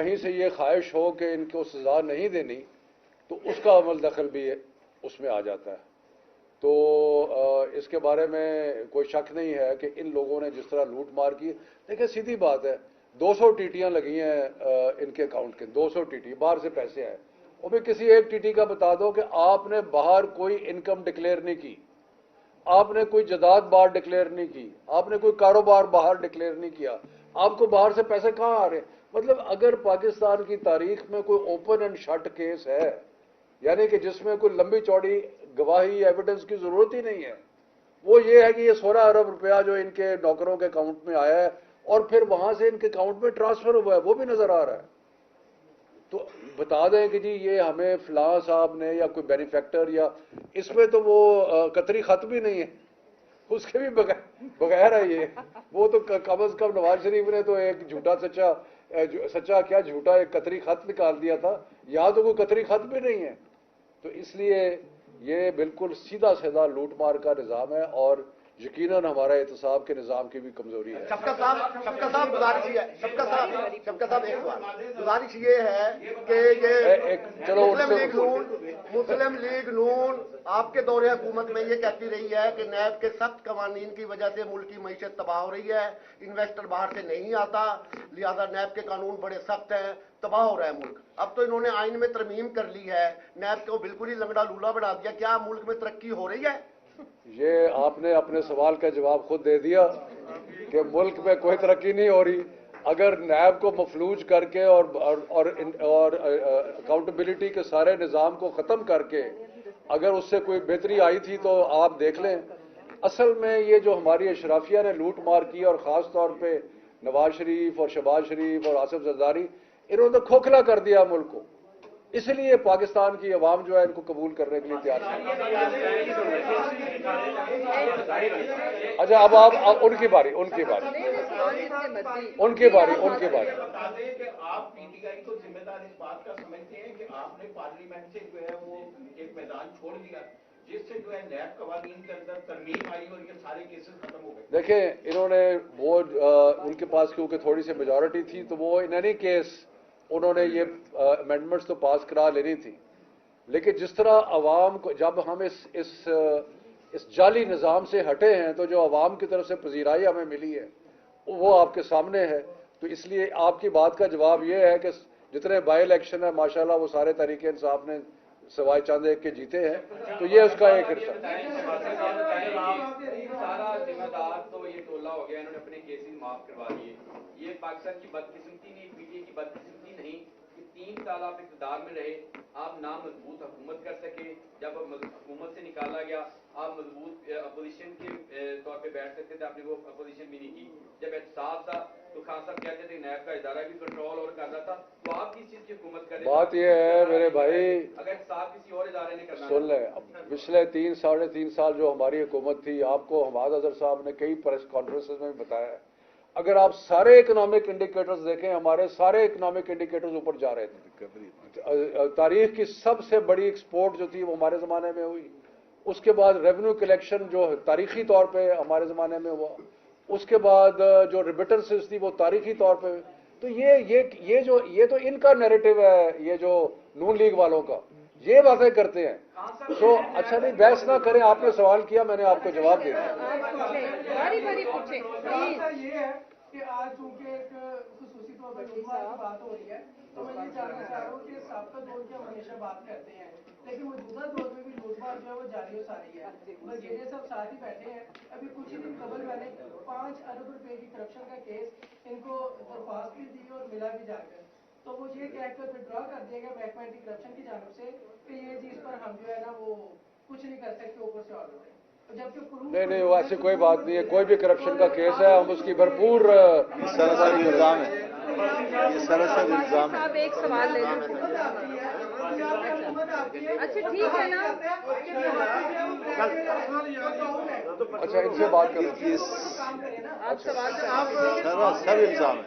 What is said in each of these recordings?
کہیں سے یہ خواہش ہو کہ ان کو سزا نہیں دینی تو اس کا عمل دخل بھی اس میں آ جاتا ہے. تو اس کے بارے میں کوئی شک نہیں ہے کہ ان لوگوں نے جس طرح لوٹ مار کی. دیکھیں سیدھی بات ہے, 200 ٹیٹیاں لگی ہیں ان کے اکاؤنٹ کے, 200 ٹیٹی باہر سے پیسے آئے. اور بھی کسی ایک ٹیٹی کا بتا دو کہ آپ نے باہر کوئی انکم ڈکلیئر نہیں کی, آپ نے کوئی جائیداد باہر ڈکلیئر نہیں کی, آپ نے کوئی کاروبار باہر ڈکلیئر نہیں کیا, آپ کو باہر سے پیسے کہاں آ رہے ہیں؟ مطلب اگر پاکستان کی تاریخ میں کوئی اوپن اینڈ شٹ کیس ہے, یعنی کہ جس میں کوئی لمبی چوڑی گواہی ایویڈنس کی ضرورت ہی نہیں ہے, وہ یہ ہے کہ یہ 16 ارب روپیہ جو ان کے نوکروں کے اکاؤنٹ میں آیا ہے اور پھر وہاں سے ان کے اکاؤنٹ میں ٹرانسفر ہوا ہے, وہ بھی نظر آ رہا ہے. تو بتا دیں کہ جی یہ ہمیں فلاں صاحب نے یا کوئی بینیفیکٹر یا اس میں تو وہ قطری خط بھی نہیں ہے, اس کے بھی بغیر ہے یہ. وہ تو کم از کم نواز شریف نے تو ایک جھوٹا سچا کیا جھوٹا ایک قطری خط نکال دیا تھا, یہاں تو کوئی قطری خط بھی نہیں ہے. تو اس لیے یہ بالکل سیدھا سیدھا لوٹ مار کا نظام ہے اور یقیناً ہمارا احتساب کے نظام کی بھی کمزوری ہے. شفقت صاحب گزارش یہ ہے, شفقت صاحب ایک سوال, گزارش یہ ہے کہ یہ مسلم لیگ نون آپ کے دور حکومت میں یہ کہتی رہی ہے کہ نیب کے سخت قوانین کی وجہ سے ملک کی معیشت تباہ ہو رہی ہے, انویسٹر باہر سے نہیں آتا, لہذا نیب کے قانون بڑے سخت ہیں, تباہ ہو رہا ہے ملک. اب تو انہوں نے آئین میں ترمیم کر لی ہے, نیب کو بالکل ہی لنگڑا لولا بنا دیا. کیا ملک میں ترقی ہو رہی ہے؟ یہ آپ نے اپنے سوال کا جواب خود دے دیا کہ ملک میں کوئی ترقی نہیں ہو رہی. اگر نیب کو مفلوج کر کے اور اکاؤنٹیبلٹی کے سارے نظام کو ختم کر کے اگر اس سے کوئی بہتری آئی تھی تو آپ دیکھ لیں. اصل میں یہ جو ہماری اشرافیہ نے لوٹ مار کی اور خاص طور پہ نواز شریف اور شہباز شریف اور آصف زرداری, انہوں نے کھوکھلا کر دیا ملک کو. اس لیے پاکستان کی عوام جو ہے ان کو قبول کرنے کے لیے تیار نہیں. اچھا اب آپ ان کی باری آپ پی ٹی آئی کو ذمہ دار اس بات کا سمجھتے ہیں کہ آپ نے پارلیمنٹ سے جو ہے وہ ایک میدان چھوڑ دیا جس سے جو ہے نیب قوانین کے اندر ترمیم آئی اور یہ سارے کیسز ختم ہو گئے. دیکھیں انہوں نے وہ ان کے پاس کیونکہ تھوڑی سی میجورٹی تھی تو وہ ان اینی کیس انہوں نے یہ امینڈمنٹس تو پاس کرا لینی تھی. لیکن جس طرح عوام کو جب ہم اس جعلی نظام سے ہٹے ہیں تو جو عوام کی طرف سے پذیرائی ہمیں ملی ہے وہ آپ کے سامنے ہے. تو اس لیے آپ کی بات کا جواب یہ ہے کہ جتنے بائی الیکشن ہیں ماشاءاللہ وہ سارے تحریک انصاف نے سوائے چند ایک کے جیتے ہیں, تو یہ اس کا ایک حصہ. سارا ذمہ دار تو یہ ٹولہ ہو گیا, انہوں نے اپنے کیسز معاف کروا دیے. یہ پاکستان کی بدقسمتی نہیں, پی ٹی اے کی بدقسمتی نہیں کہ 3 سال آپ اقتدار میں رہے, آپ نامضبوط حکومت کر سکے. جب حکومت سے نکالا گیا آپ مضبوط اپوزیشن کے طور پہ بیٹھ سکتے تھے, آپ نے وہ اپوزیشن بھی نہیں کی. جب احتساب تھا تو خان صاحب کہتے تھے نیب کا ادارہ بھی کنٹرول اور کر رہا تھا, تو آپ کس چیز کی حکومت کر رہے ہیں؟ بات یہ ہے میرے بھائی, اگر احتساب کسی اور ادارے نے کرنا سن لیں, پچھلے 3-3.5 سال جو ہماری حکومت تھی, آپ کو حماد اظہر صاحب نے کئی پریس کانفرنسز میں بھی بتایا ہے, اگر آپ سارے اکنامک انڈیکیٹرز دیکھیں ہمارے سارے اکنامک انڈیکیٹرز اوپر جا رہے تھے. تاریخ کی سب سے بڑی ایکسپورٹ جو تھی وہ ہمارے زمانے میں ہوئی. اس کے بعد ریونیو کلیکشن جو تاریخی طور پہ ہمارے زمانے میں ہوا. اس کے بعد جو ریمیٹنسز تھی وہ تاریخی طور پہ. تو یہ تو ان کا نیریٹو ہے, یہ جو نون لیگ والوں کا, یہ باتیں کرتے ہیں. تو اچھا نہیں بحث نہ کریں, آپ نے سوال کیا میں نے آپ کو جواب دیا. یہ ہے کہ آج چونکہ ایک خصوصی طور پر لوٹ مار کی بات ہو رہی ہے تو میں یہ جاننا چاہ رہا ہوں کہ سابقہ دور کی ہم ہمیشہ بات کرتے ہیں لیکن موجودہ دور میں بھی لوٹ مار جو ہے وہ جاری و ساری ہے. یہ سب ساتھ ہی بیٹھے ہیں. ابھی کچھ ہی دن قبل میں نے 5 ارب روپے کی کرپشن کا کیس ان کو درخواست بھی دی اور ملا بھی جا کر, تو وہ یہ کہہ کر وڈرا کر دیا گیا محکمہ اینٹی کرپشن کی جانب سے کہ یہ چیز پر ہم جو ہے نا وہ کچھ نہیں کر سکتے اوپر سے آرڈر ہے. نہیں وہ ایسی کوئی بات نہیں ہے, کوئی بھی کرپشن کا کیس ہے ہم اس کی بھرپور سراسر الزام ہے, یہ سراسر الزام ہے. آپ ایک سوال لے لیں. اچھا ٹھیک ہے نا, اچھا ان سے بات کریں. آپ سوال سراسر الزام ہے.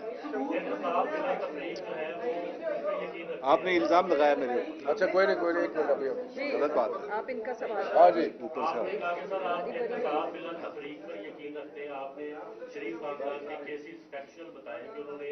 آپ نے الزام لگایا میرے اوپر. اچھا کوئی نہیں ایک منٹ ابھی غلط بات ہے. آپ ان کا سوال. ہاں جی اوپر سے تفریق پر یقین رکھتے ہیں. آپ نے شریف خاندان کے کیسز فیکچوئل بتائے کہ انہوں نے